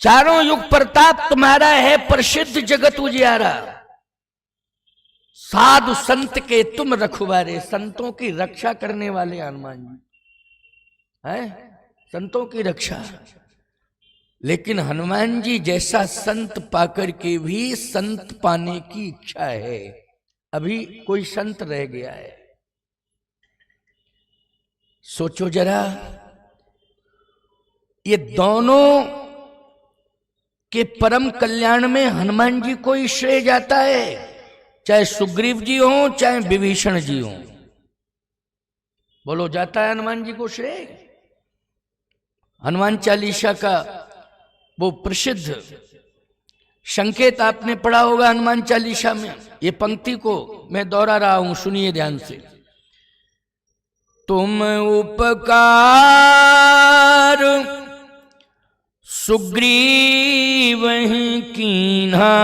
चारों युग प्रताप तुम्हारा है, प्रसिद्ध जगत उजियारा। साधु संत के तुम रखवारे, संतों की रक्षा करने वाले हनुमान जी है, संतों की रक्षा। लेकिन हनुमान जी जैसा संत पाकर के भी संत पाने की इच्छा है, अभी कोई संत रह गया है। सोचो जरा, ये दोनों के परम कल्याण में हनुमान जी को ही श्रेय जाता है, चाहे सुग्रीव जी हो चाहे विभीषण जी हो। बोलो, जाता है हनुमान जी को श्रेय? हनुमान चालीसा का वो प्रसिद्ध संकेत आपने पढ़ा होगा हनुमान चालीसा में। ये पंक्ति को मैं दोहरा रहा हूं, सुनिए ध्यान से। तुम उपकार सुग्रीव कीन्हा,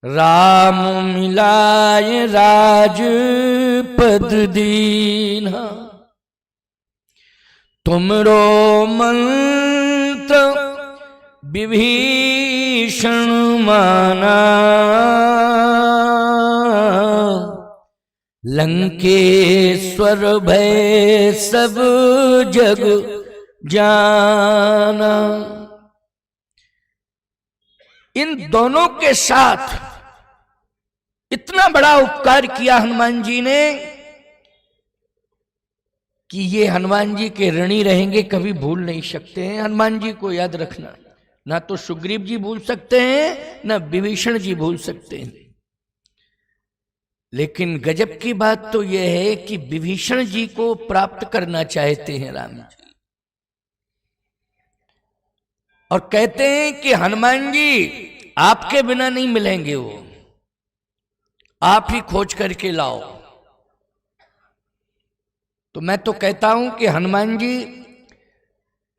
राम मिलाए राजपद दीन्हा। तुमरो मंत्र विभीषण माना, लंकेश्वर भय सब जग जाना। इन दोनों के साथ इतना बड़ा उपकार किया हनुमान जी ने कि ये हनुमान जी के ऋणी रहेंगे, कभी भूल नहीं सकते हैं। हनुमान जी को याद रखना, ना तो सुग्रीव जी भूल सकते हैं, ना विभीषण जी भूल सकते हैं। लेकिन गजब की बात तो यह है कि विभीषण जी को प्राप्त करना चाहते हैं राम जी, और कहते हैं कि हनुमान जी आपके बिना नहीं मिलेंगे, वो आप ही खोज करके लाओ। तो मैं तो कहता हूं कि हनुमान जी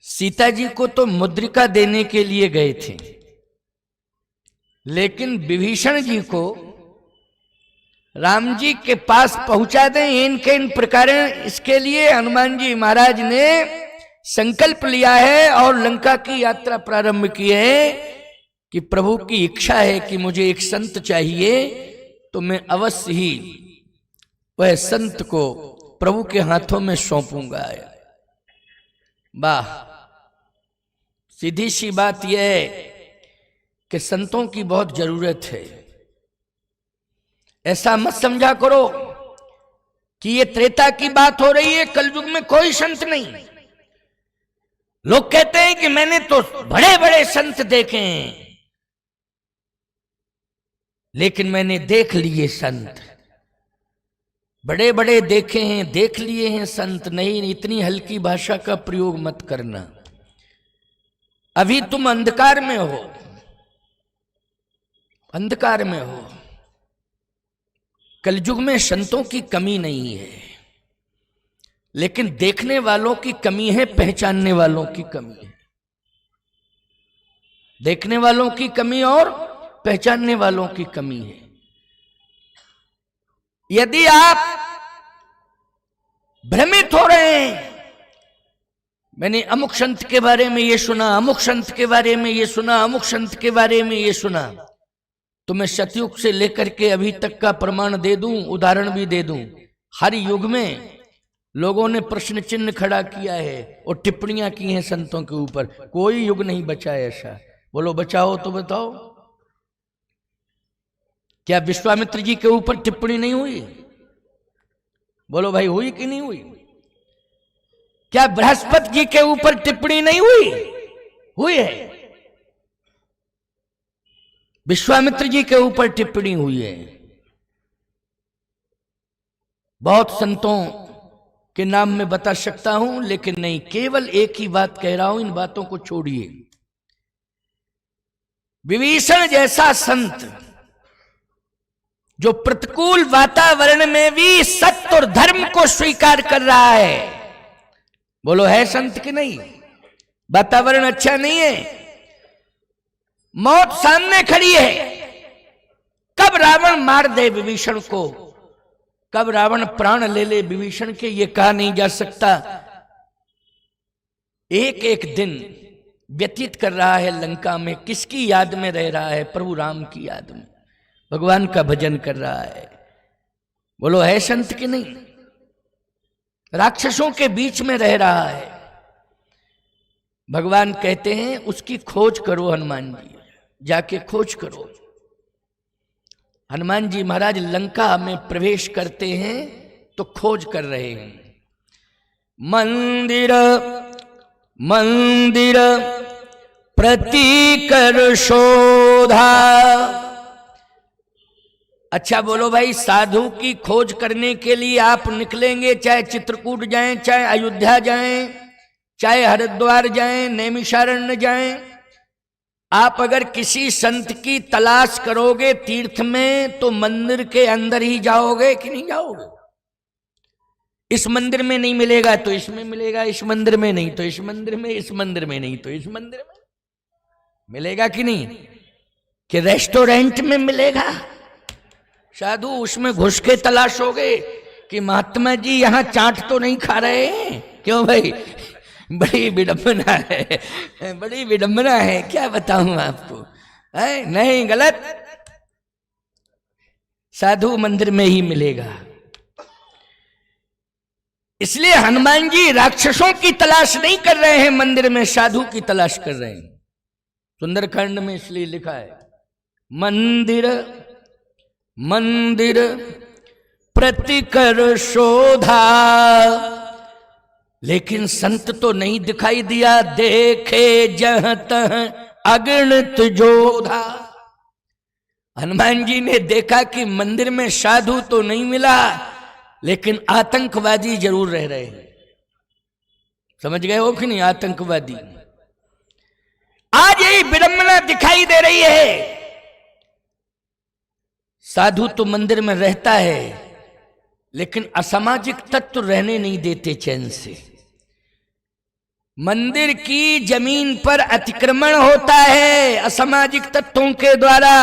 सीता जी को तो मुद्रिका देने के लिए गए थे, लेकिन विभीषण जी को राम जी के पास पहुंचा दें इनके इन प्रकार। इसके लिए हनुमान जी महाराज ने संकल्प लिया है और लंका की यात्रा प्रारंभ की है कि प्रभु की इच्छा है कि मुझे एक संत चाहिए, तो मैं अवश्य ही वह संत को प्रभु के हाथों में सौंपूंगा। वाह, सीधी सी बात यह है कि संतों की बहुत जरूरत है। ऐसा मत समझा करो कि ये त्रेता की बात हो रही है, कलयुग में कोई संत नहीं। लोग कहते हैं कि मैंने तो बड़े बड़े संत देखे हैं, लेकिन मैंने देख लिए संत, बड़े बड़े देखे हैं, देख लिए हैं संत। नहीं, इतनी हल्की भाषा का प्रयोग मत करना। अभी तुम अंधकार में हो, अंधकार में हो। कलयुग में संतों की कमी नहीं है, लेकिन देखने वालों की कमी है, पहचानने वालों की कमी है। देखने वालों की कमी और पहचानने वालों की कमी है। यदि आप भ्रमित हो रहे हैं, मैंने अमुक संत के बारे में ये सुना, अमुक संत के बारे में ये सुना, अमुक संत के बारे में ये सुना, तो मैं सतयुग से लेकर के अभी तक का प्रमाण दे दूं, उदाहरण भी दे दूं। हर युग में लोगों ने प्रश्न चिन्ह खड़ा किया है और टिप्पणियां की हैं संतों के ऊपर। कोई युग नहीं बचा ऐसा। बोलो बचाओ तो बताओ, क्या विश्वामित्र जी के ऊपर टिप्पणी नहीं हुई? बोलो भाई, हुई कि नहीं हुई? क्या बृहस्पति जी के ऊपर टिप्पणी नहीं हुई? हुई है। विश्वामित्र जी के ऊपर टिप्पणी हुई है। बहुत संतों के नाम में बता सकता हूं, लेकिन नहीं, केवल एक ही बात कह रहा हूं, इन बातों को छोड़िए। विभीषण जैसा संत जो प्रतिकूल वातावरण में भी सत्य और धर्म को स्वीकार कर रहा है, बोलो है संत कि नहीं? वातावरण अच्छा नहीं है, मौत सामने खड़ी है। कब रावण मार दे विभीषण को, कब रावण प्राण ले ले विभीषण के, ये कहा नहीं जा सकता। एक एक दिन व्यतीत कर रहा है लंका में, किसकी याद में रह रहा है? प्रभु राम की याद में, भगवान का भजन कर रहा है। बोलो है संत कि नहीं? राक्षसों के बीच में रह रहा है। भगवान कहते हैं उसकी खोज करो हनुमान जी, जाके खोज करो। हनुमान जी महाराज लंका में प्रवेश करते हैं तो खोज कर रहे हैं। मंदिर मंदिर प्रतिकर शोधा। अच्छा बोलो भाई, साधु की खोज करने के लिए आप निकलेंगे, चाहे चित्रकूट जाएं, चाहे अयोध्या जाएं, चाहे हरिद्वार जाएं, नैमिषारण्य जाएं, आप अगर किसी संत की तलाश करोगे तीर्थ में तो मंदिर के अंदर ही जाओगे कि नहीं जाओगे? इस मंदिर में नहीं मिलेगा तो इसमें मिलेगा, इस मंदिर में नहीं तो इस मंदिर में, इस मंदिर में नहीं तो इस मंदिर में मिलेगा कि नहीं? कि रेस्टोरेंट में मिलेगा? साधु उसमें घुस के तलाशोगे कि महात्मा जी यहां चाट तो नहीं खा रहे हैं? क्यों भाई, बड़ी विडंबना है, बड़ी विडंबना है, क्या बताऊं आपको है? नहीं, गलत। साधु मंदिर में ही मिलेगा। इसलिए हनुमान जी राक्षसों की तलाश नहीं कर रहे हैं मंदिर में, साधु की तलाश कर रहे हैं। सुंदरकांड में इसलिए लिखा है मंदिर मंदिर प्रतिकर शोधा। लेकिन संत तो नहीं दिखाई दिया, देखे जहां तहां अगणित जोधा। हनुमान जी ने देखा कि मंदिर में साधु तो नहीं मिला, लेकिन आतंकवादी जरूर रह रहे हैं। समझ गए हो कि नहीं? आतंकवादी। आज यही विडंबना दिखाई दे रही है। साधु तो मंदिर में रहता है, लेकिन असामाजिक तत्व रहने नहीं देते चैन से। मंदिर की जमीन पर अतिक्रमण होता है असामाजिक तत्वों के द्वारा।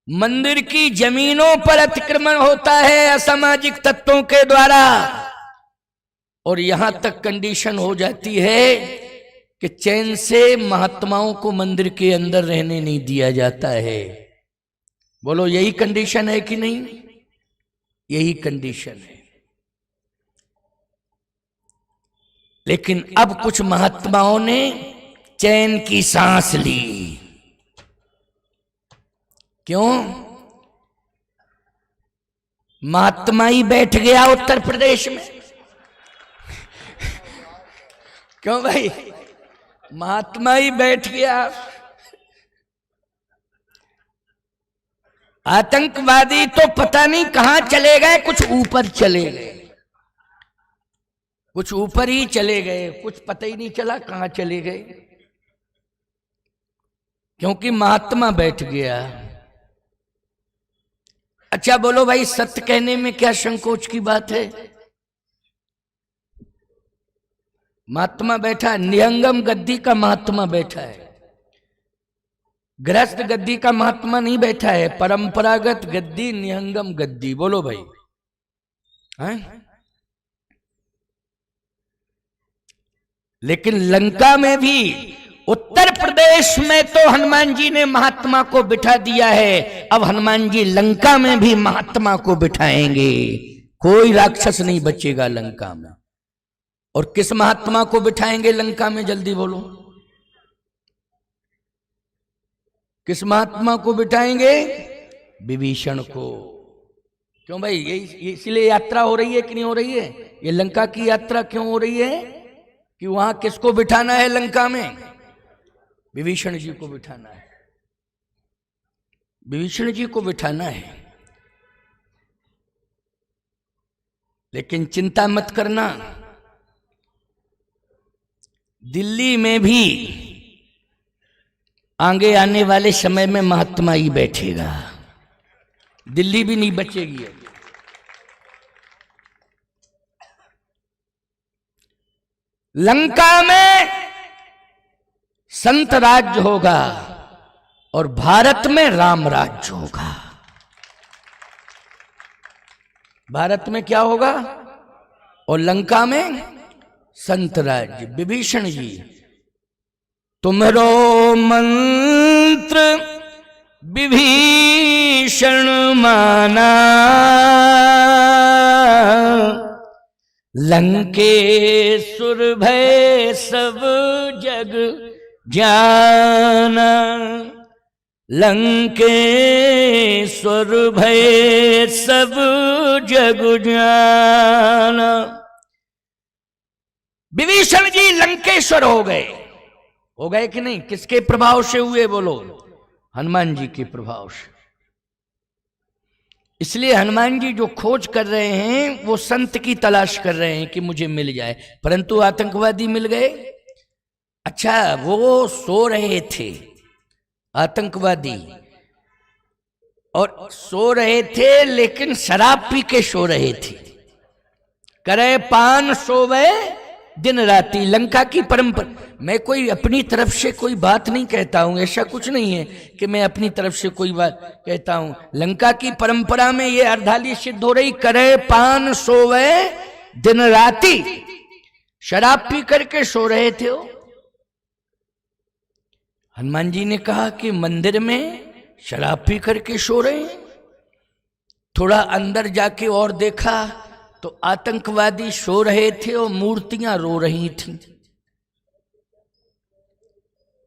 मंदिर की जमीनों पर अतिक्रमण होता है असामाजिक तत्वों के द्वारा। और यहां तक कंडीशन हो जाती है कि चैन से महात्माओं को मंदिर के अंदर रहने नहीं दिया जाता है। बोलो यही कंडीशन है कि नहीं? यही कंडीशन है। लेकिन अब कुछ महात्माओं ने चैन की सांस ली। क्यों? महात्मा ही बैठ गया उत्तर प्रदेश में। क्यों भाई? महात्मा ही बैठ गया। आतंकवादी तो पता नहीं कहां चले गए, कुछ ऊपर चले गए, कुछ ऊपर ही चले गए, कुछ पता ही नहीं चला कहां चले गए, क्योंकि महात्मा बैठ गया। अच्छा बोलो भाई, सत्य कहने में क्या संकोच की बात है? महात्मा बैठा, निहंगम गद्दी का महात्मा बैठा है, गृहस्थ गद्दी का महात्मा नहीं बैठा है, परंपरागत गद्दी, निहंगम गद्दी। बोलो भाई, हैं? लेकिन लंका में भी, उत्तर प्रदेश में तो हनुमान जी ने महात्मा को बिठा दिया है। अब हनुमान जी लंका में भी महात्मा को बिठाएंगे। कोई राक्षस नहीं बचेगा लंका में। और किस महात्मा को बिठाएंगे लंका में? जल्दी बोलो, किस महात्मा को बिठाएंगे? विभीषण को। क्यों भाई? ये इसलिए यात्रा हो रही है कि नहीं हो रही है? ये लंका की यात्रा क्यों हो रही है? कि वहां किसको बिठाना है लंका में? विभीषण जी को बिठाना है। विभीषण जी को बिठाना है। लेकिन चिंता मत करना, दिल्ली में भी आगे आने वाले समय में महात्मा ही बैठेगा। दिल्ली भी नहीं बचेगी। लंका में संत राज्य होगा और भारत में राम राज्य होगा। भारत में क्या होगा? और लंका में संतराज विभीषण जी, तुमरो मंत्र विभीषण माना, लंकेश्वर भय सब जग जाना, लंकेश्वर भय सब जग जाना। विभीषण जी लंकेश्वर हो गए कि नहीं? किसके प्रभाव से हुए बोलो? हनुमान जी के प्रभाव से। इसलिए हनुमान जी जो खोज कर रहे हैं वो संत की तलाश कर रहे हैं कि मुझे मिल जाए, परंतु आतंकवादी मिल गए। अच्छा, वो सो रहे थे आतंकवादी, और सो रहे थे लेकिन शराब पी के सो रहे थे। करे पान सोवे दिन राती, लंका की परंपरा। मैं कोई अपनी तरफ से कोई बात नहीं कहता हूं, ऐसा कुछ नहीं है कि मैं अपनी तरफ से कोई बात कहता हूं। लंका की परंपरा में ये अर्धाली सिद्ध हो रही, करे पान सोवे दिन राती, शराब पी करके सो रहे थे वो। हनुमान जी ने कहा कि मंदिर में शराब पी करके सो रहे हैं। थोड़ा अंदर जाके और देखा तो आतंकवादी सो रहे थे और मूर्तियां रो रही थीं।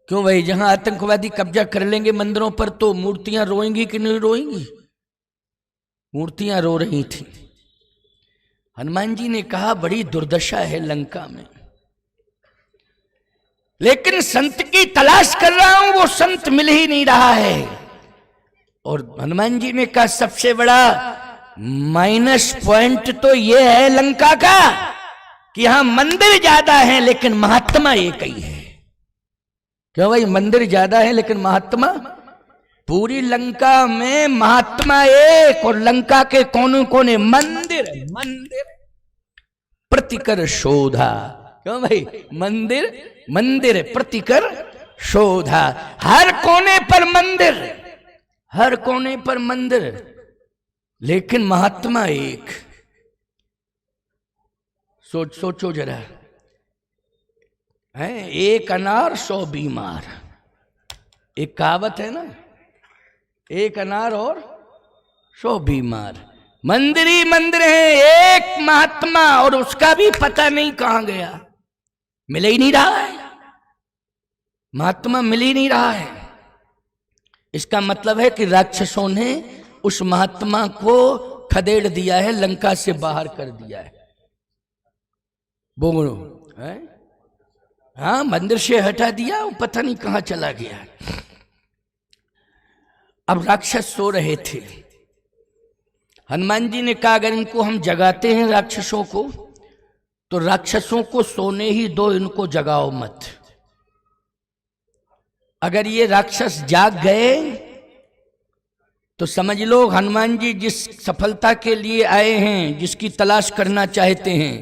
क्यों भाई, जहां आतंकवादी कब्जा कर लेंगे मंदिरों पर तो मूर्तियां रोएंगी कि नहीं रोएंगी? मूर्तियां रो रही थी। हनुमान जी ने कहा बड़ी दुर्दशा है लंका में, लेकिन संत की तलाश कर रहा हूं, वो संत मिल ही नहीं रहा है। और हनुमान जी ने कहा सबसे बड़ा माइनस पॉइंट तो ये है लंका का कि यहां मंदिर ज्यादा है लेकिन महात्मा एक ही है। क्यों भाई, मंदिर ज्यादा है लेकिन महात्मा? पूरी लंका में महात्मा एक, और लंका के कोने कोने मंदिर मंदिर प्रतिकर शोधा। क्यों भाई, मंदिर मंदिर प्रतिकर शोधा, हर कोने पर मंदिर, हर कोने पर मंदिर, लेकिन महात्मा एक। सोचो जरा, है एक अनार 100 बीमार, एक कहावत है ना, एक अनार और 100 बीमार। मंदिर ही मंदिर है, एक महात्मा, और उसका भी पता नहीं कहां गया, मिल ही नहीं रहा है, महात्मा मिल ही नहीं रहा है। इसका मतलब है कि राक्षसों ने उस महात्मा को खदेड़ दिया है, लंका से बाहर कर दिया है। बोलो है? हाँ, मंदिर से हटा दिया, वो पता नहीं कहां चला गया। अब राक्षस सो रहे थे। हनुमान जी ने कहा अगर इनको हम जगाते हैं राक्षसों को, तो राक्षसों को सोने ही दो, इनको जगाओ मत। अगर ये राक्षस जाग गए तो समझ लो हनुमान जी जिस सफलता के लिए आए हैं, जिसकी तलाश करना चाहते हैं,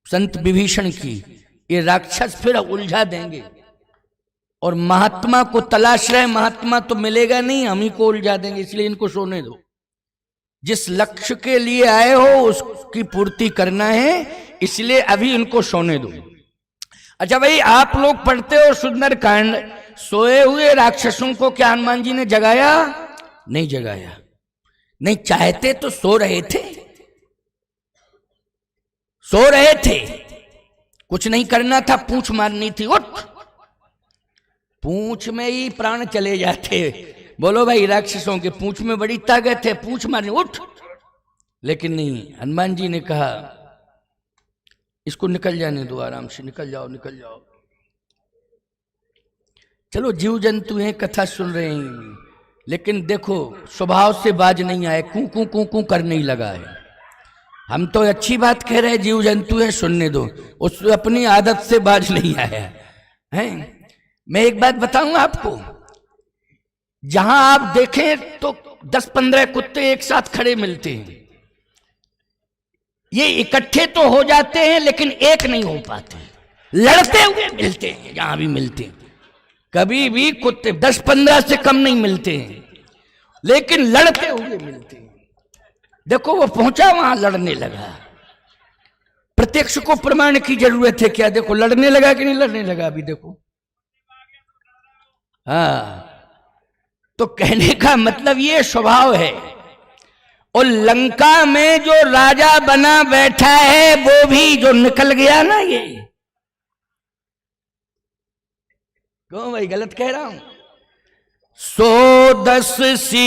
संत विभीषण की, ये राक्षस फिर उलझा देंगे। और महात्मा को तलाश रहे, महात्मा तो मिलेगा नहीं, हम ही को उलझा देंगे। इसलिए इनको सोने दो। जिस लक्ष्य के लिए आए हो उसकी पूर्ति करना है, इसलिए अभी इनको सोने दो। अच्छा भाई, आप लोग पढ़ते हो सुंदरकांड, सोए हुए राक्षसों को क्या हनुमान जी ने जगाया? नहीं जगाया। नहीं चाहते तो सो रहे थे, सो रहे थे, कुछ नहीं करना था, पूंछ मारनी थी, उठ। पूंछ में ही प्राण चले जाते। बोलो भाई, राक्षसों के पूंछ में बड़ी ताकत है, पूंछ मारनी, उठ। लेकिन नहीं, हनुमान जी ने कहा इसको निकल जाने दो, आराम से निकल जाओ, निकल जाओ। चलो जीव जंतु हैं, कथा सुन रहे हैं, लेकिन देखो स्वभाव से बाज नहीं आए, कू कू कू कू करने ही लगा है। हम तो अच्छी बात कह रहे हैं, जीव जंतु है सुनने दो, उस अपनी आदत से बाज नहीं आया है। मैं एक बात बताऊं आपको, जहां आप देखें तो 10-15 कुत्ते एक साथ खड़े मिलते हैं। ये इकट्ठे तो हो जाते हैं लेकिन एक नहीं हो पाते, लड़ते हुए मिलते हैं। जहां भी मिलते हैं कभी भी कुत्ते 10-15 से कम नहीं मिलते हैं, लेकिन लड़ते हुए मिलते हैं। देखो वो पहुंचा, वहां लड़ने लगा, प्रत्यक्ष को प्रमाण की जरूरत है क्या? देखो लड़ने लगा कि नहीं लड़ने लगा अभी देखो। हाँ, तो कहने का मतलब ये स्वभाव है। और लंका में जो राजा बना बैठा है वो भी जो निकल गया ना, ये क्यों भाई गलत कह रहा हूं? 110 शीस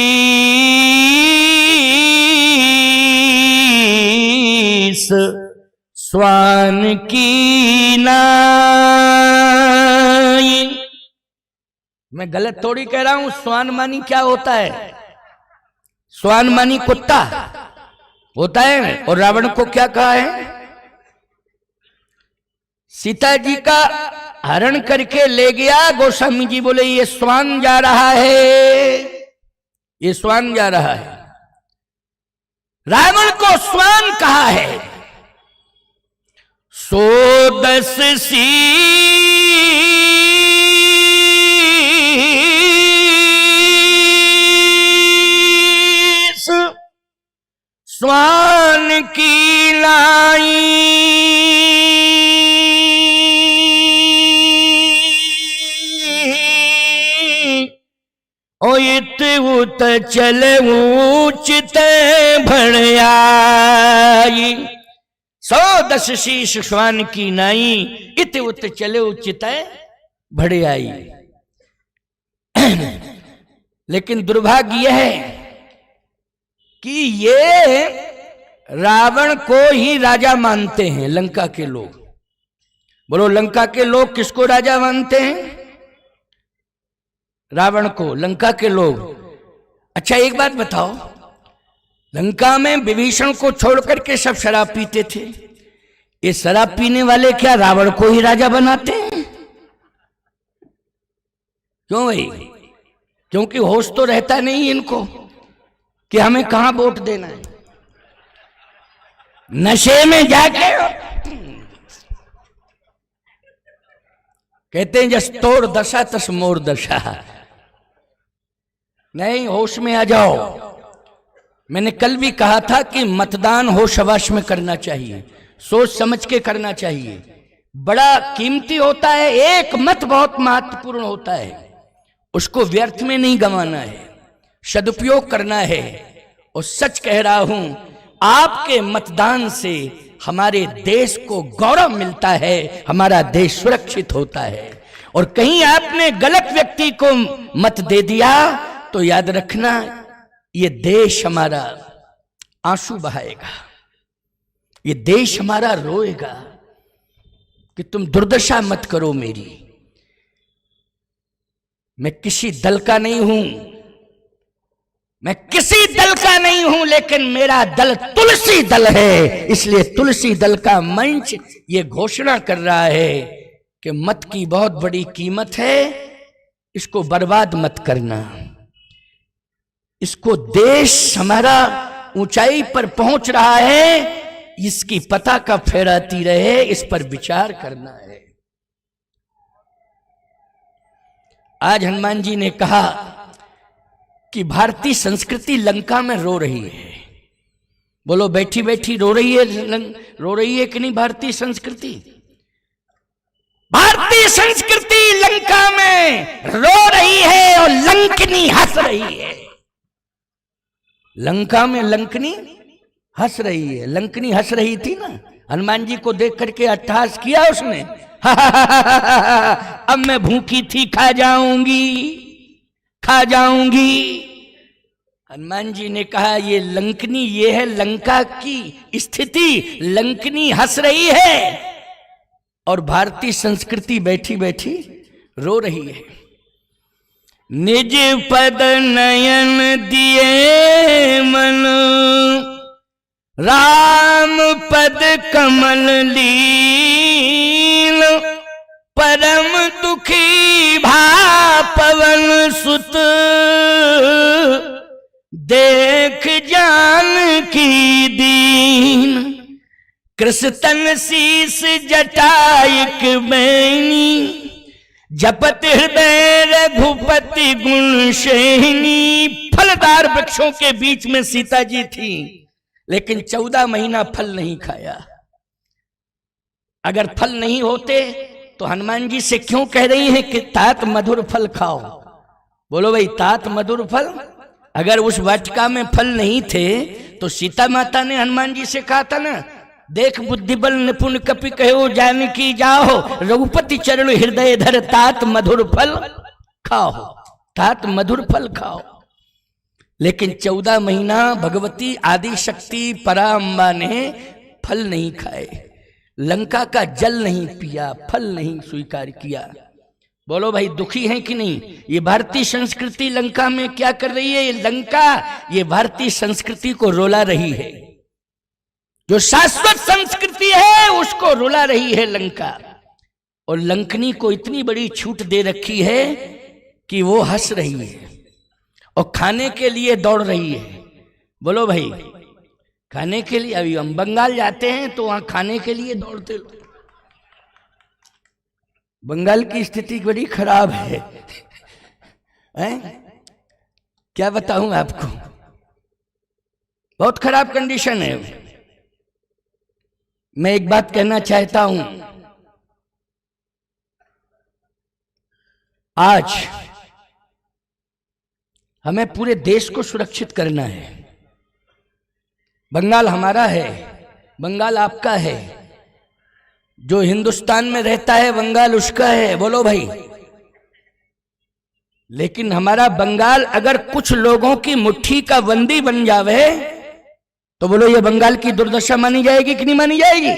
स्वान की नाई। मैं गलत थोड़ी कह रहा हूं। स्वान मानी क्या होता है? स्वान मानी कुत्ता होता है। और रावण को क्या कहा है? सीता जी का हरण करके ले गया। गोस्वामी जी बोले ये स्वान जा रहा है, ये स्वान जा रहा है। रावण को स्वान कहा है। 110 शीस स्वान की लाई। ओ इत उत चले ऊंचते भड़याई। 110 शीश श्वान की नाई, इत उत चले उचित भड़याई। लेकिन दुर्भाग्य यह है कि ये रावण को ही राजा मानते हैं लंका के लोग। बोलो लंका के लोग किसको राजा मानते हैं? रावण को, लंका के लोग। अच्छा एक बात बताओ, लंका में विभीषण को छोड़ करके सब शराब पीते थे। ये शराब पीने वाले क्या रावण को ही राजा बनाते हैं? क्यों भाई? क्योंकि होश तो रहता नहीं इनको कि हमें कहां वोट देना है। नशे में जाके कहते हैं जस तोड़ दशा तस मोर दशा। नहीं, होश में आ जाओ। मैंने कल भी कहा था कि मतदान होश हवास में करना चाहिए, सोच समझ के करना चाहिए। बड़ा कीमती होता है, एक मत बहुत महत्वपूर्ण होता है, उसको व्यर्थ में नहीं गंवाना है, सदुपयोग करना है। और सच कह रहा हूं, आपके मतदान से हमारे देश को गौरव मिलता है, हमारा देश सुरक्षित होता है। और कहीं आपने गलत व्यक्ति को मत दे दिया तो याद रखना ये देश हमारा आंसू बहाएगा, ये देश हमारा रोएगा कि तुम दुर्दशा मत करो मेरी। मैं किसी दल का नहीं हूं, मैं किसी दल का नहीं हूं, लेकिन मेरा दल तुलसी दल है। इसलिए तुलसी दल का मंच ये घोषणा कर रहा है कि मत की बहुत बड़ी कीमत है, इसको बर्बाद मत करना। इसको देश हमारा ऊंचाई पर पहुंच रहा है, इसकी पताका फहराती रहे, इस पर विचार करना है। आज हनुमान जी ने कहा कि भारतीय संस्कृति लंका में रो रही है। बोलो बैठी बैठी रो रही है, रो रही है कि नहीं भारतीय संस्कृति? भारतीय संस्कृति लंका में रो रही है और लंकनी हंस रही है। लंका में लंकनी हंस रही है। लंकनी हंस रही थी ना, हनुमान जी को देख करके अट्टहास किया उसने। अब मैं भूखी थी, खा जाऊंगी, खा जाऊंगी। हनुमान जी ने कहा ये लंकनी, ये है लंका की स्थिति। लंकनी हंस रही है और भारतीय संस्कृति बैठी बैठी रो रही है। निज पद नयन दिए मन, राम पद कमल लीन, परम दुखी भा पवन सुत, देख जान की दीन, कृष्ण शीस जटाइक बैनी, जपत हृदय रघुपति गुण शेहिनी। फलदार वृक्षों के बीच में सीता जी थी, लेकिन 14 महीना फल नहीं खाया। अगर फल नहीं होते तो हनुमान जी से क्यों कह रही है कि तात मधुर फल खाओ? बोलो भाई, तात मधुर फल। अगर उस वाटिका में फल नहीं थे तो सीता माता ने हनुमान जी से कहा था ना, देख बुद्धि बल निपुण कपि कहो जानकी जाओ, रघुपति चरण हृदय धर तात मधुर फल खाओ, तात मधुर फल खाओ। लेकिन 14 महीना भगवती आदि शक्ति पराम्बा ने फल नहीं खाए, लंका का जल नहीं पिया, फल नहीं स्वीकार किया। बोलो भाई, दुखी है कि नहीं? ये भारतीय संस्कृति लंका में क्या कर रही है? ये लंका ये भारतीय संस्कृति को रुला रही है। जो शाश्वत संस्कृति है उसको रुला रही है लंका। और लंकनी को इतनी बड़ी छूट दे रखी है कि वो हंस रही है और खाने के लिए दौड़ रही है। बोलो भाई, खाने के लिए। अभी हम बंगाल जाते हैं तो वहां खाने के लिए दौड़ते लोग। बंगाल की स्थिति बड़ी खराब है, क्या बताऊं आपको, बहुत खराब कंडीशन है। मैं एक बात कहना चाहता हूं, आज हमें पूरे देश को सुरक्षित करना है। बंगाल हमारा है, बंगाल आपका है, जो हिंदुस्तान में रहता है बंगाल उसका है। बोलो भाई, लेकिन हमारा बंगाल अगर कुछ लोगों की मुट्ठी का बंदी बन जावे तो बोलो ये बंगाल की दुर्दशा मानी जाएगी कि नहीं मानी जाएगी?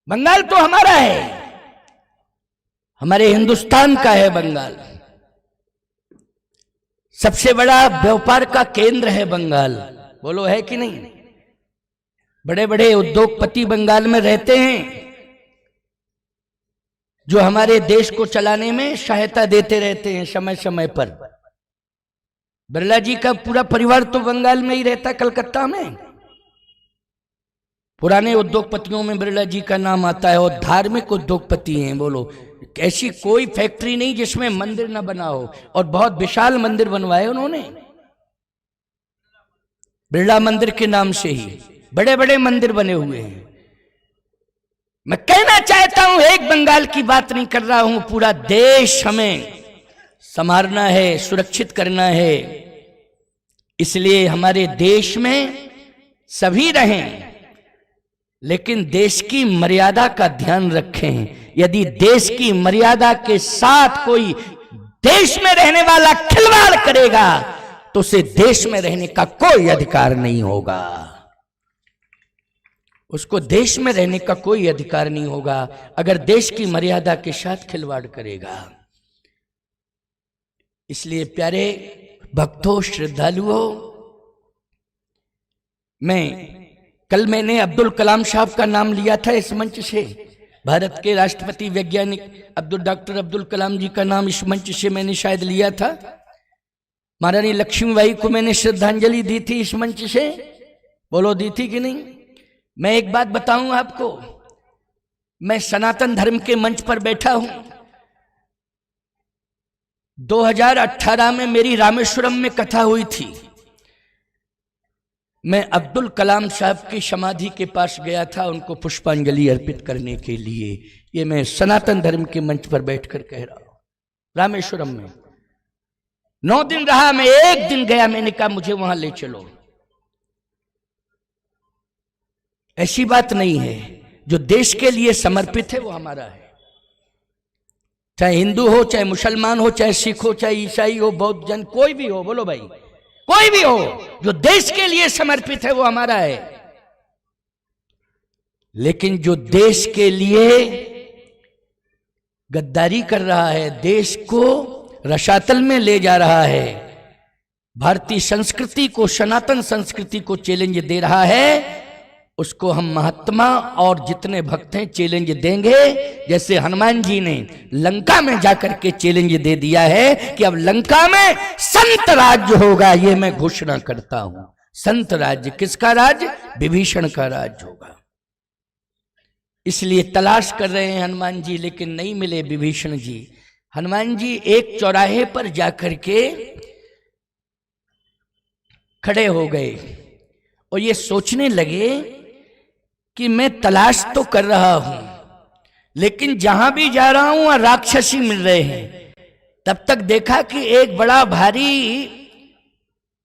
बंगाल तो हमारा है, हमारे हिंदुस्तान का है बंगाल। सबसे बड़ा व्यापार का केंद्र है बंगाल। बोलो है कि नहीं? बड़े बड़े उद्योगपति बंगाल में रहते हैं जो हमारे देश को चलाने में सहायता देते रहते हैं समय समय पर। बिरला जी का पूरा परिवार तो बंगाल में ही रहता, कलकत्ता में। पुराने उद्योगपतियों में बिरला जी का नाम आता है और धार्मिक उद्योगपति हैं। बोलो, ऐसी कोई फैक्ट्री नहीं जिसमें मंदिर ना बना हो, और बहुत विशाल मंदिर बनवाए उन्होंने बिरला मंदिर के नाम से ही। बड़े बड़े मंदिर बने हुए हैं। मैं कहना चाहता हूं, एक बंगाल की बात नहीं कर रहा हूं, पूरा देश हमें संभालना है, सुरक्षित करना है। इसलिए हमारे देश में सभी रहें, लेकिन देश की मर्यादा का ध्यान रखें। यदि देश की मर्यादा के साथ कोई देश में रहने वाला खिलवाड़ करेगा तो उसे देश में रहने का कोई अधिकार नहीं होगा। उसको देश में रहने का कोई अधिकार नहीं होगा अगर देश की मर्यादा के साथ खिलवाड़ करेगा। इसलिए प्यारे भक्तों, श्रद्धालुओं, मैंने अब्दुल कलाम साहब का नाम लिया था इस मंच से। भारत के राष्ट्रपति वैज्ञानिक डॉक्टर अब्दुल कलाम जी का नाम इस मंच से मैंने शायद लिया था। महारानी लक्ष्मीबाई को मैंने श्रद्धांजलि दी थी इस मंच से। बोलो, दी थी कि नहीं? मैं एक बात बताऊं आपको, मैं सनातन धर्म के मंच पर बैठा हूं। 2018 में मेरी रामेश्वरम में कथा हुई थी। मैं अब्दुल कलाम साहब की समाधि के पास गया था उनको पुष्पांजलि अर्पित करने के लिए। ये मैं सनातन धर्म के मंच पर बैठकर कह रहा हूं। रामेश्वरम में 9 दिन रहा, मैं एक दिन गया, मैंने कहा मुझे वहां ले चलो। ऐसी बात नहीं है, जो देश के लिए समर्पित है वो हमारा है। चाहे हिंदू हो, चाहे मुसलमान हो, चाहे सिख हो, चाहे ईसाई हो, बौद्ध जन, कोई भी हो। बोलो भाई, कोई भी हो, जो देश के लिए समर्पित है वो हमारा है। लेकिन जो देश के लिए गद्दारी कर रहा है, देश को रसातल में ले जा रहा है, भारतीय संस्कृति को, सनातन संस्कृति को चैलेंज दे रहा है, उसको हम महात्मा और जितने भक्त हैं चैलेंज देंगे। जैसे हनुमान जी ने लंका में जाकर के चैलेंज दे दिया है कि अब लंका में संत राज्य होगा, ये मैं घोषणा करता हूं। संत राज्य, किसका राज्य? विभीषण का राज्य होगा। इसलिए तलाश कर रहे हैं हनुमान जी, लेकिन नहीं मिले विभीषण जी। हनुमान जी एक चौराहे पर जाकर के खड़े हो गए और ये सोचने लगे कि मैं तलाश तो कर रहा हूं, लेकिन जहां भी जा रहा हूं वहां राक्षसी मिल रहे हैं। तब तक देखा कि एक बड़ा भारी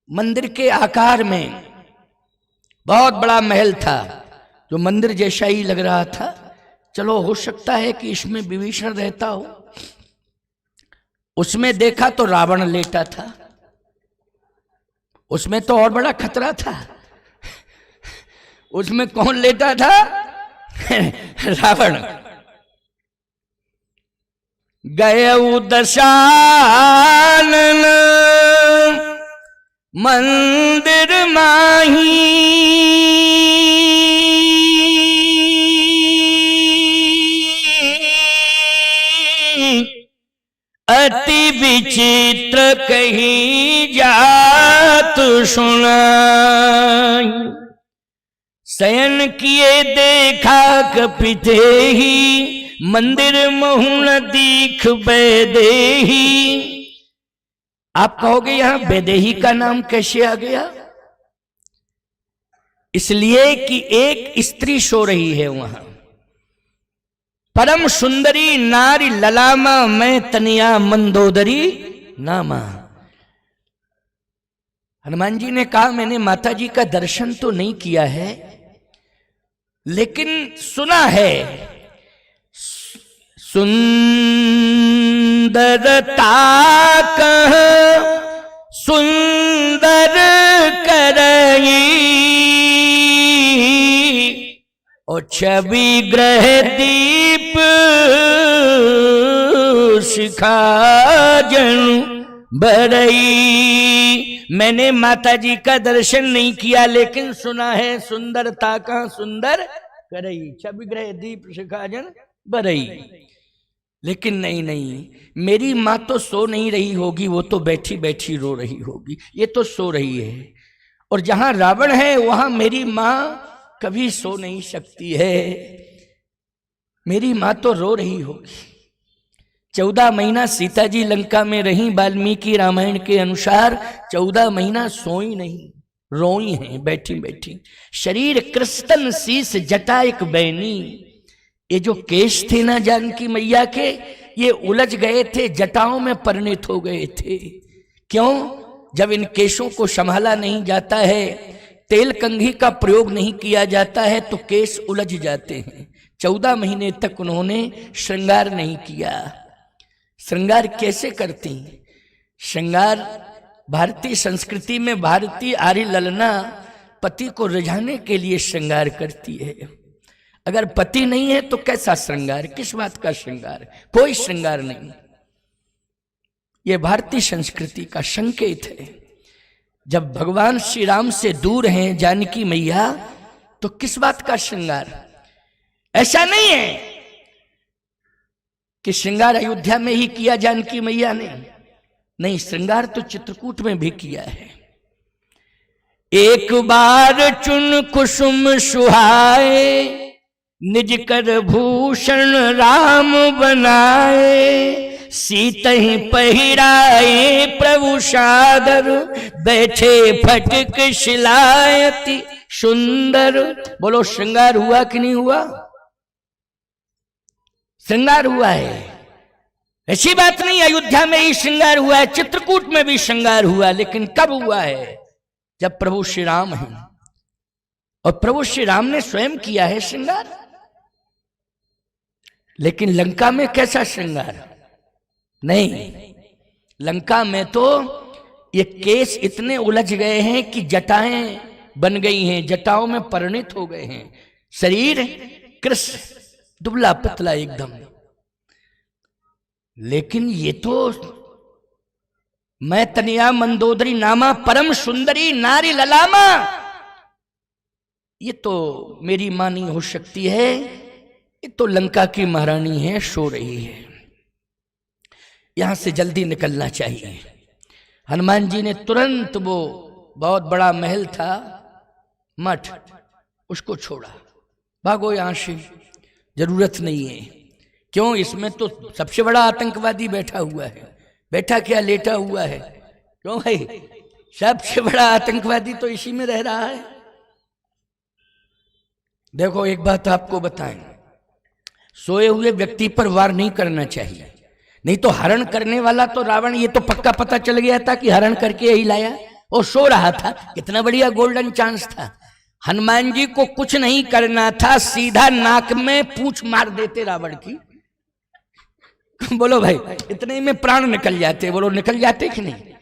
मंदिर के आकार में बहुत बड़ा महल था, जो मंदिर जैसा ही लग रहा था। चलो हो सकता है कि इसमें विभीषण रहता हो। उसमें देखा तो रावण लेटा था। उसमें तो और बड़ा खतरा था। उसमें कौन लेटा था? रावण। गए दशानन मंदिर माही, अति विचित्र कहीं जात सुनाई। शयन किए देखा कपिते ही, मंदिर महुन दीख वैदेही। आप कहोगे यहां वैदेही का नाम कैसे आ गया? इसलिए कि एक स्त्री सो रही है वहां। परम सुंदरी नारी ललामा, मैं तनिया मंदोदरी नामा। हनुमान जी ने कहा मैंने माता जी का दर्शन तो नहीं किया है, लेकिन सुना है सुंदरता कह सुंदर करई, और छवि ग्रह दीप शिखा जनु बरई। मैंने माता जी का दर्शन नहीं किया, लेकिन सुना है सुंदरता का सुंदर करई, छवि ग्रह दीप शिखा जन बरई। लेकिन नहीं, मेरी माँ तो सो नहीं रही होगी, वो तो बैठी बैठी रो रही होगी। ये तो सो रही है, और जहां रावण है वहां मेरी माँ कभी सो नहीं सकती है। मेरी माँ तो रो रही होगी। 14 महीना सीता जी लंका में रही, वाल्मीकि रामायण के अनुसार 14 महीना सोई नहीं, रोई हैं बैठी बैठी। शरीर कृष्ण शीस जटा एक बैनी। ये जो केश थे ना जानकी मैया के, ये उलझ गए थे, जटाओं में परिणत हो गए थे। क्यों? जब इन केशों को संभाला नहीं जाता है, तेल कंघी का प्रयोग नहीं किया जाता है, तो केश उलझ जाते हैं। 14 महीने तक उन्होंने श्रृंगार नहीं किया। श्रृंगार कैसे करती? श्रृंगार भारतीय संस्कृति में भारतीय आर्य ललना पति को रिझाने के लिए श्रृंगार करती है। अगर पति नहीं है तो कैसा श्रृंगार? किस बात का श्रृंगार? कोई श्रृंगार नहीं। यह भारतीय संस्कृति का संकेत है। जब भगवान श्री राम से दूर हैं जानकी मैया, तो किस बात का श्रृंगार? ऐसा नहीं है कि श्रृंगार अयोध्या में ही किया जानकी मैया ने, नहीं, श्रृंगार तो चित्रकूट में भी किया है। एक बार चुन कुसुम सुहाए, निज कर भूषण राम बनाए। सीतहि पहिराए प्रभु सादर, बैठे फटक शिलायति सुंदर। बोलो श्रृंगार हुआ कि नहीं हुआ? श्रृंगार हुआ है, ऐसी बात नहीं। अयोध्या में ही श्रृंगार हुआ है, चित्रकूट में भी श्रृंगार हुआ, लेकिन कब हुआ है? जब प्रभु श्री राम हैं, और प्रभु श्री राम ने स्वयं किया है श्रृंगार। लेकिन लंका में कैसा श्रृंगार? नहीं, लंका में तो ये केस इतने उलझ गए हैं कि जटाएं बन गई हैं, जटाओं में परिणत हो गए हैं। शरीर कृष्ण दुबला पतला एकदम। लेकिन ये तो मैं तनिया मंदोदरी नामा, परम सुंदरी नारी ललामा, ये तो मेरी मां नहीं हो सकती है। ये तो लंका की महारानी है, सो रही है। यहां से जल्दी निकलना चाहिए। हनुमान जी ने तुरंत, वो बहुत बड़ा महल था, मठ, उसको छोड़ा। भागो यहां से, जरूरत नहीं है। क्यों? इसमें तो सबसे बड़ा आतंकवादी बैठा हुआ है। बैठा क्या, लेटा हुआ है। क्यों भाई? सबसे बड़ा आतंकवादी तो इसी में रह रहा है। देखो एक बात आपको बताएं, सोए हुए व्यक्ति पर वार नहीं करना चाहिए। नहीं तो हरण करने वाला तो रावण, ये तो पक्का पता चल गया था कि हरण करके यही लाया, और सो रहा था। कितना बढ़िया गोल्डन चांस था। हनुमान जी को कुछ नहीं करना था, सीधा नाक में पूंछ मार देते रावण की। बोलो भाई, इतने में प्राण निकल जाते। बोलो निकल जाते कि नहीं?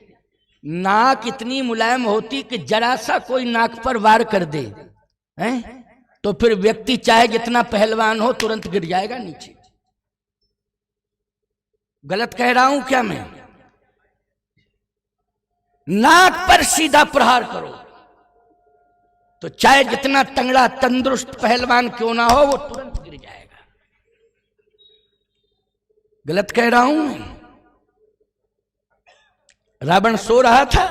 नाक इतनी मुलायम होती कि जरा सा कोई नाक पर वार कर दे हैं तो फिर व्यक्ति चाहे जितना पहलवान हो तुरंत गिर जाएगा नीचे। गलत कह रहा हूं क्या मैं? नाक पर सीधा प्रहार करो तो चाहे जितना तंगड़ा तंदुरुस्त पहलवान क्यों ना हो वो तुरंत गिर जाएगा। गलत कह रहा हूं? रावण सो रहा था,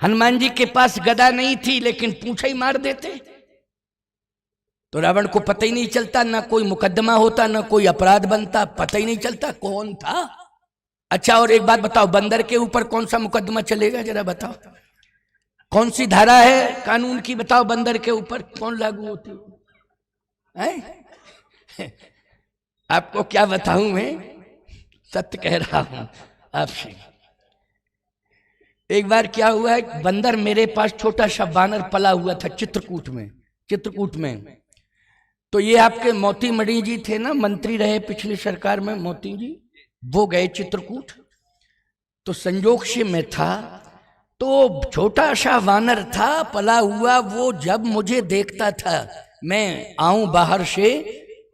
हनुमान जी के पास गदा नहीं थी, लेकिन पूंछ ही मार देते तो रावण को पता ही नहीं चलता, ना कोई मुकदमा होता, ना कोई अपराध बनता, पता ही नहीं चलता कौन था। अच्छा, और एक बात बताओ, बंदर के ऊपर कौन सा मुकदमा चलेगा? जरा बताओ, कौन सी धारा है कानून की? बताओ, बंदर के ऊपर कौन लागू होती है? आपको क्या बताऊं, मैं सत्य कह रहा हूं आपसे। एक बार क्या हुआ है, बंदर मेरे पास छोटा सा बानर पला हुआ था चित्रकूट में। तो ये आपके मोती मणि जी थे ना, मंत्री रहे पिछली सरकार में मोती जी, वो गए चित्रकूट। तो संजोग से मैं था, तो छोटा सा वानर था पला हुआ, वो जब मुझे देखता था, मैं आऊं बाहर से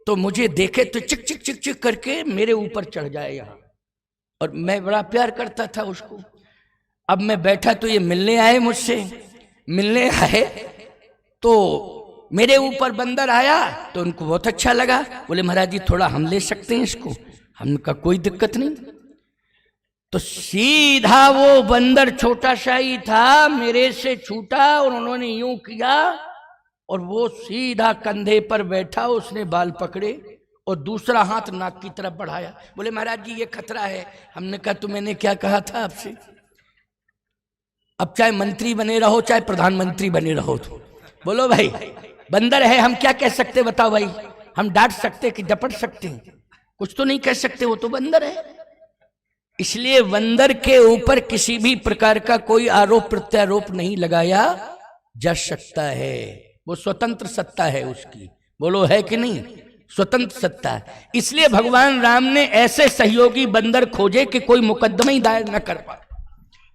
तो मुझे देखे तो चिक चिक चिक चिक करके मेरे ऊपर चढ़ जाए यहाँ, और मैं बड़ा प्यार करता था उसको। अब मैं बैठा तो ये मिलने आए तो मेरे ऊपर बंदर आया तो उनको बहुत अच्छा लगा। बोले महाराज जी थोड़ा हम ले सकते हैं इसको? हमने कहा कोई दिक्कत नहीं। तो सीधा वो बंदर छोटा सा ही था, मेरे से छूटा और उन्होंने यूं किया और वो सीधा कंधे पर बैठा, उसने बाल पकड़े और दूसरा हाथ नाक की तरफ बढ़ाया। बोले महाराज जी ये खतरा है। हमने कहा तो मैंने क्या कहा था आपसे? अब चाहे मंत्री बने रहो चाहे प्रधानमंत्री बने रहो, तो बोलो भाई, बंदर है, हम क्या कह सकते? बताओ भाई, हम डांट सकते कि डपट सकते हैं? कुछ तो नहीं कह सकते, वो तो बंदर है। इसलिए बंदर के ऊपर किसी भी प्रकार का कोई आरोप प्रत्यारोप नहीं लगाया जा सकता है। वो स्वतंत्र सत्ता है उसकी। बोलो है कि नहीं? स्वतंत्र सत्ता है। इसलिए भगवान राम ने ऐसे सहयोगी बंदर खोजे कि कोई मुकदमा ही दायर न कर पाए।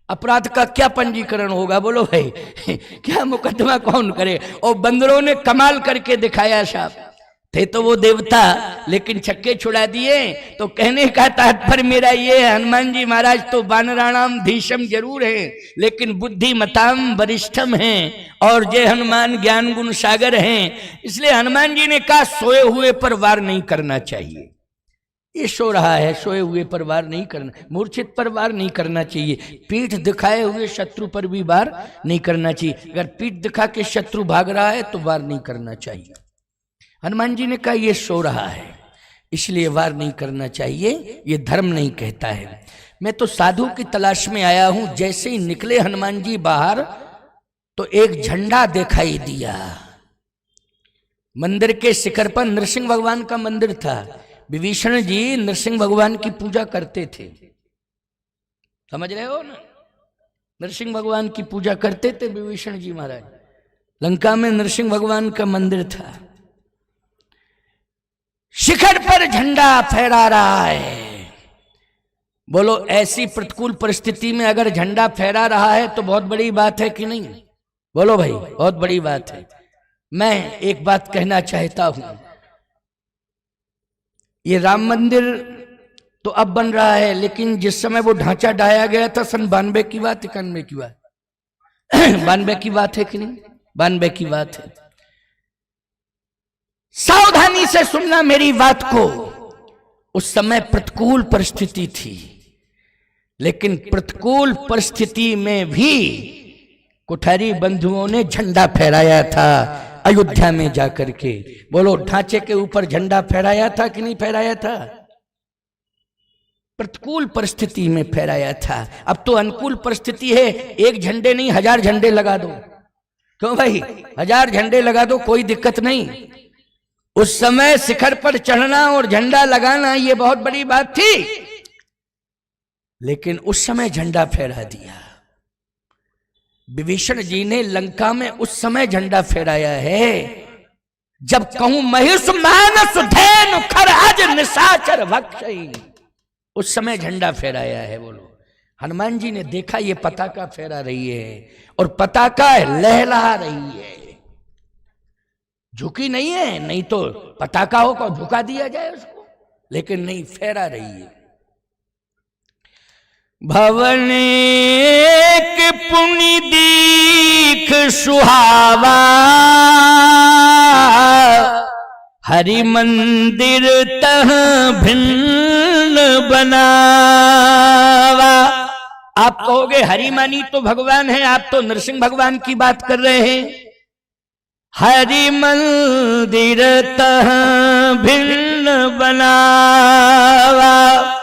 अपराध का क्या पंजीकरण होगा? बोलो भाई, क्या मुकदमा कौन करे? और बंदरों ने कमाल करके दिखाया साहब। थे तो वो देवता, लेकिन छक्के छुड़ा दिए। तो कहने का तात्पर्य मेरा ये है, हनुमान जी महाराज तो वानराणाम धीशम जरूर है, लेकिन बुद्धिमताम वरिष्ठम हैं, और जय हनुमान ज्ञान गुण सागर हैं। इसलिए हनुमान जी ने कहा सोए हुए पर वार नहीं करना चाहिए। ये सो रहा है, सोए हुए पर वार नहीं करना, मूर्छित पर वार नहीं करना चाहिए। पीठ दिखाए हुए शत्रु पर भी वार नहीं करना चाहिए। अगर पीठ दिखा के शत्रु भाग रहा है तो वार नहीं करना चाहिए। हनुमान जी ने कहा ये सो रहा है इसलिए वार नहीं करना चाहिए, ये धर्म नहीं कहता है। मैं तो साधु की तलाश में आया हूं। जैसे ही निकले हनुमान जी बाहर तो एक झंडा दिखाई दिया। मंदिर के शिखर पर नरसिंह भगवान का मंदिर था। विभीषण जी नरसिंह भगवान की पूजा करते थे, समझ रहे हो ना? नरसिंह भगवान की पूजा करते थे विभीषण जी महाराज। लंका में नरसिंह भगवान का मंदिर था। शिखर पर झंडा फहरा रहा है। बोलो ऐसी प्रतिकूल परिस्थिति में अगर झंडा फहरा रहा है तो बहुत बड़ी बात है कि नहीं? बोलो भाई, बहुत बड़ी बात है। मैं एक बात कहना चाहता हूं, ये राम मंदिर तो अब बन रहा है, लेकिन जिस समय वो ढांचा ढाया गया था सन 92 की बात, 91 की बात 92 की बात है कि नहीं? 92 की बात है। सावधानी से सुनना मेरी बात को। उस समय प्रतिकूल परिस्थिति थी, लेकिन प्रतिकूल परिस्थिति में भी कुठारी बंधुओं ने झंडा फहराया था अयोध्या में जाकर के। बोलो ढांचे के ऊपर झंडा फहराया था कि नहीं फहराया था? प्रतिकूल परिस्थिति में फहराया था। अब तो अनुकूल परिस्थिति है, एक झंडे नहीं 1000 झंडे लगा दो। क्यों भाई? 1000 झंडे लगा दो, कोई दिक्कत नहीं। उस समय शिखर पर चढ़ना और झंडा लगाना ये बहुत बड़ी बात थी, लेकिन उस समय झंडा फहरा दिया। विभीषण जी ने लंका में उस समय झंडा फहराया है जब कहूं महिष मानस धैनु खरअज निशाचर भक्षई, उस समय झंडा फहराया है। बोलो, हनुमान जी ने देखा ये पताका फहरा रही है और पताका लहलहा रही है, झुकी नहीं है। नहीं तो पताका हो को झुका दिया जाए उसको, लेकिन नहीं, फहरा रही है। भवन के पुनि दीख सुहावा, हरि मंदिर तह भिन्न बनावा। आप कहोगे हरि मानी तो भगवान है, आप तो नरसिंह भगवान की बात कर रहे हैं। हरि मंदिर तह भिन्न बनावा,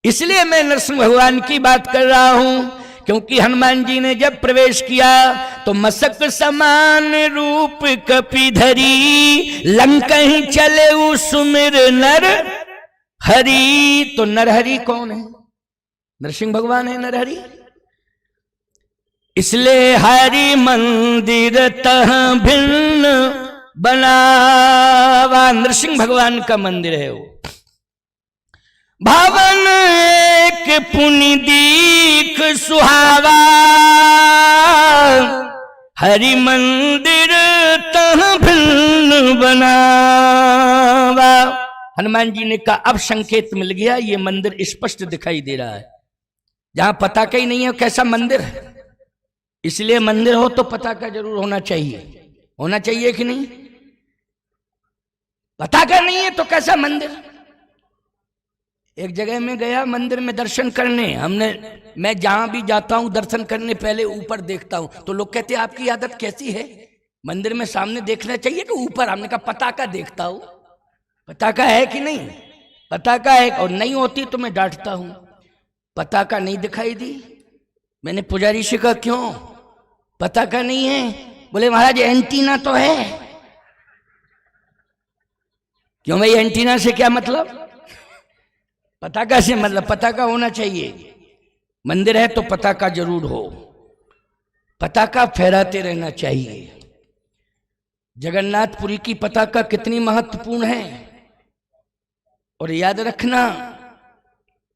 इसलिए मैं नरसिंह भगवान की बात कर रहा हूं, क्योंकि हनुमान जी ने जब प्रवेश किया तो मसक समान रूप कपिधरी, लंका ही चले सुमिर नर हरि। तो नरहरि कौन है? नरसिंह भगवान है नरहरि। इसलिए हरि मंदिर तह भिन्न बनावा, नरसिंह भगवान का मंदिर है वो। भवन एक पुनि दीख सुहावा, हरि मंदिर तह भिन्न बनावा। हनुमान जी ने कहा अब संकेत मिल गया, ये मंदिर स्पष्ट दिखाई दे रहा है। जहां पताका ही नहीं है कैसा मंदिर है? इसलिए मंदिर हो तो पताका जरूर होना चाहिए, होना चाहिए कि नहीं? पताका नहीं है तो कैसा मंदिर? एक जगह में गया मंदिर में दर्शन करने, मैं जहां भी जाता हूं दर्शन करने पहले ऊपर देखता हूं, तो लोग कहते हैं आपकी आदत कैसी है, मंदिर में सामने देखना चाहिए कि ऊपर? हमने कहा पताका देखता हूं, पताका है कि नहीं? पताका है, और नहीं होती तो मैं डांटता हूं। पताका नहीं दिखाई दी, मैंने पुजारी से कहा क्यों पताका नहीं है? बोले महाराज एंटीना तो है। क्यों भाई, एंटीना से क्या मतलब? पताका से मतलब पताका होना चाहिए। मंदिर है तो पताका जरूर हो, पताका फहराते रहना चाहिए। जगन्नाथपुरी की पताका कितनी महत्वपूर्ण है, और याद रखना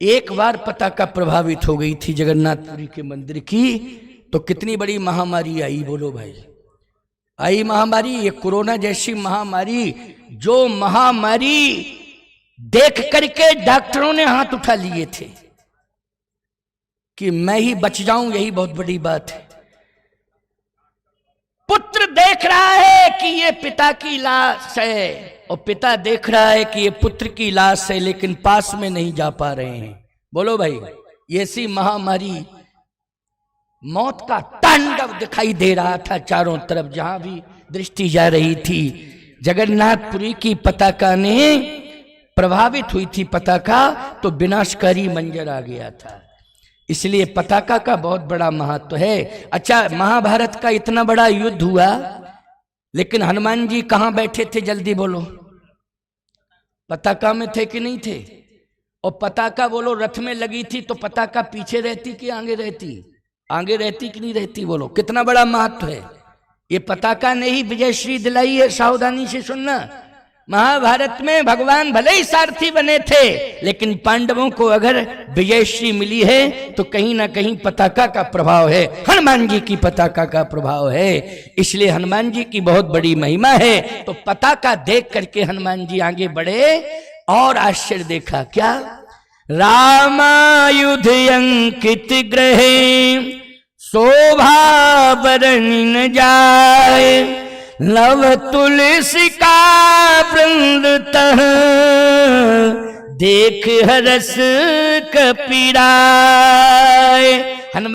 एक बार पताका प्रभावित हो गई थी जगन्नाथपुरी के मंदिर की तो कितनी बड़ी महामारी आई। बोलो भाई, आई महामारी, ये कोरोना जैसी महामारी, जो महामारी देख करके डॉक्टरों ने हाथ उठा लिए थे कि मैं ही बच जाऊं, यही बहुत बड़ी बात है। पुत्र देख रहा है कि ये पिता की लाश है और पिता देख रहा है कि ये पुत्र की लाश है, लेकिन पास में नहीं जा पा रहे हैं। बोलो भाई, ऐसी महामारी, मौत का तांडव दिखाई दे रहा था चारों तरफ, जहां भी दृष्टि जा रही थी। जगन्नाथपुरी की पताका ने प्रभावित हुई थी पताका, तो विनाशकारी मंजर आ गया था। इसलिए पताका का बहुत बड़ा महत्व है। अच्छा, महाभारत का इतना बड़ा युद्ध हुआ, लेकिन हनुमान जी कहां बैठे थे? जल्दी बोलो, पताका में थे कि नहीं थे? और पताका बोलो रथ में लगी थी तो पताका पीछे रहती कि आगे रहती? आगे रहती कि नहीं रहती? बोलो, कितना बड़ा महत्व है। ये पताका ने ही विजयश्री दिलाई है। सावधानी से सुनना, महाभारत में भगवान भले ही सारथी बने थे, लेकिन पांडवों को अगर विजयश्री मिली है तो कहीं ना कहीं पताका का प्रभाव है, हनुमान जी की पताका का प्रभाव है। इसलिए हनुमान जी की बहुत बड़ी महिमा है। तो पताका देख करके हनुमान जी आगे बढ़े और आश्चर्य देखा। क्या? रामायुध अंकित ग्रहे शोभा बरनि न जाए, लव तुलसी का वृंद तह देख हरस कपीराए।